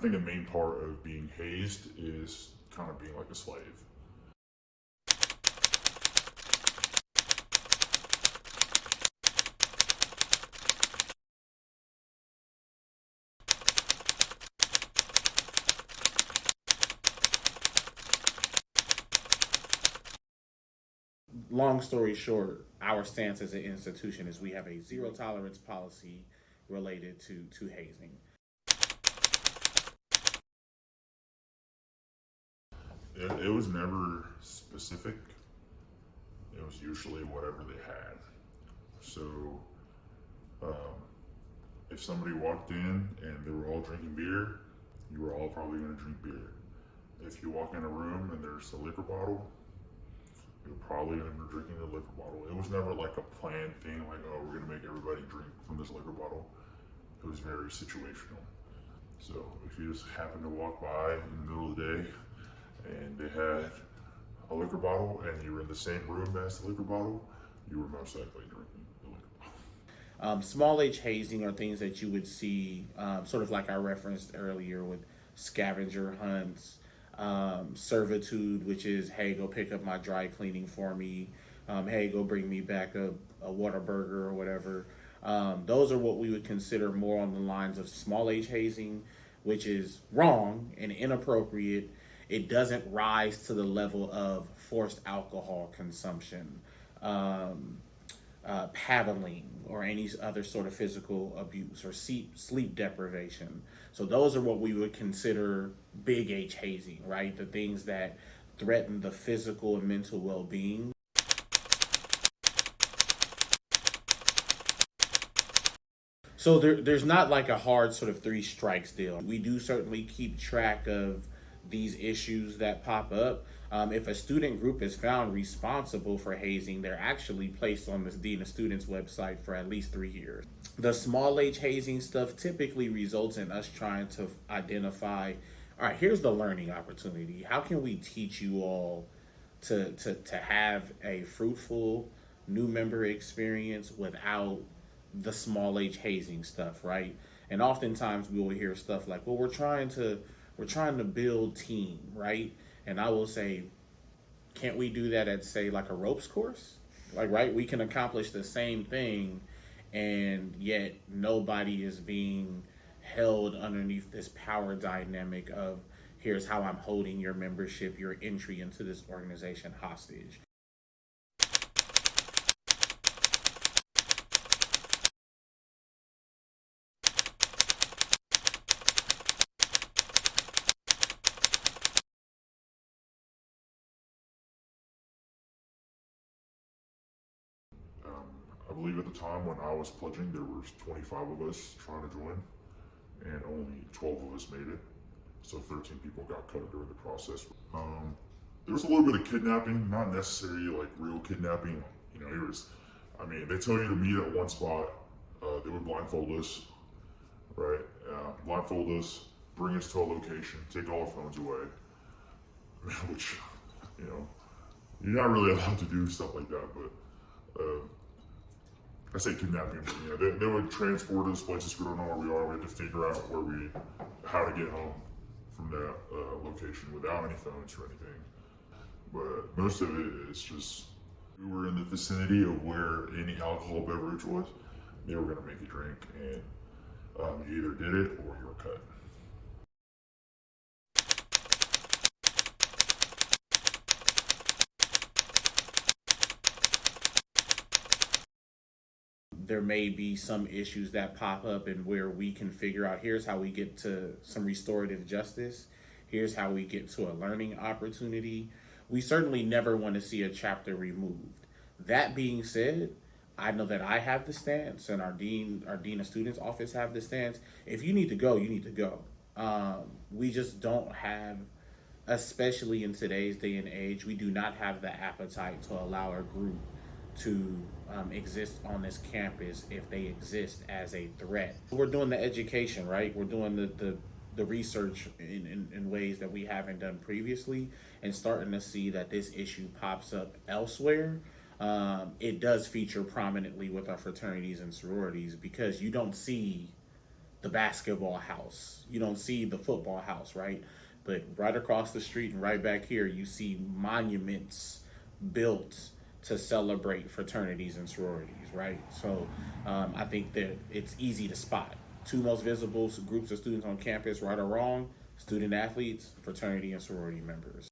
think the main part of being hazed is kind of being like a slave. Long story short, our stance as an institution is we have a zero tolerance policy related to hazing. It was never specific. It was usually whatever they had. So um, if somebody walked in and they were all drinking beer, you were all probably going to drink beer. If you walk in a room and there's a liquor bottle, you're probably going to be drinking the liquor bottle. It was never like a planned thing, like, oh, we're going to make everybody drink from this liquor bottle. It was very situational. So if you just happen to walk by in the middle of the day and they had a liquor bottle and you were in the same room as the liquor bottle, you were most likely drinking the liquor bottle. Small H hazing are things that you would see, sort of like I referenced earlier with scavenger hunts, servitude, which is, hey, go pick up my dry cleaning for me. Hey, go bring me back a Whataburger or whatever. Those are what we would consider more on the lines of small H hazing, which is wrong and inappropriate. It doesn't rise to the level of forced alcohol consumption, paddling, or any other sort of physical abuse or sleep deprivation. So those are what we would consider big H hazing, right? The things that threaten the physical and mental well-being. So there's not like a hard sort of three strikes deal. We do certainly keep track of these issues that pop up. If a student group is found responsible for hazing, they're actually placed on the Dean of Students website for at least 3 years. The small H hazing stuff typically results in us trying to identify, all right, here's the learning opportunity. How can we teach you all to have a fruitful new member experience without the small H hazing stuff, right? And oftentimes we will hear stuff like, well, we're trying to build team, right? And I will say, can't we do that at, say, like a ropes course? Like, right, we can accomplish the same thing, and yet nobody is being held underneath this power dynamic of, here's how I'm holding your membership, your entry into this organization hostage. I believe at the time when I was pledging, there was 25 of us trying to join, and only 12 of us made it. So 13 people got cut during the process. There was a little bit of kidnapping, not necessarily like real kidnapping. You know, it was, I mean, they tell you to meet at one spot. They would blindfold us, right? Blindfold us, bring us to a location, take all our phones away, which, you know, you're not really allowed to do stuff like that, but I say kidnapping, but you know, they would transport us places we don't know where we are. We had to figure out how to get home from that location without any phones or anything. But most of it is just, we were in the vicinity of where any alcohol beverage was, they were gonna make you drink, and you either did it or you were cut. There may be some issues that pop up and where we can figure out, here's how we get to some restorative justice. Here's how we get to a learning opportunity. We certainly never want to see a chapter removed. That being said, I know that I have the stance, and our dean of students office have the stance. If you need to go, you need to go. We just don't have, especially in today's day and age, we do not have the appetite to allow a group to exist on this campus if they exist as a threat. We're doing the education, right? We're doing the research in ways that we haven't done previously, and starting to see that this issue pops up elsewhere. It does feature prominently with our fraternities and sororities, because you don't see the basketball house. You don't see the football house, right? But right across the street and right back here, you see monuments built to celebrate fraternities and sororities, right? So I think that it's easy to spot. Two most visible groups of students on campus, right or wrong, student athletes, fraternity and sorority members.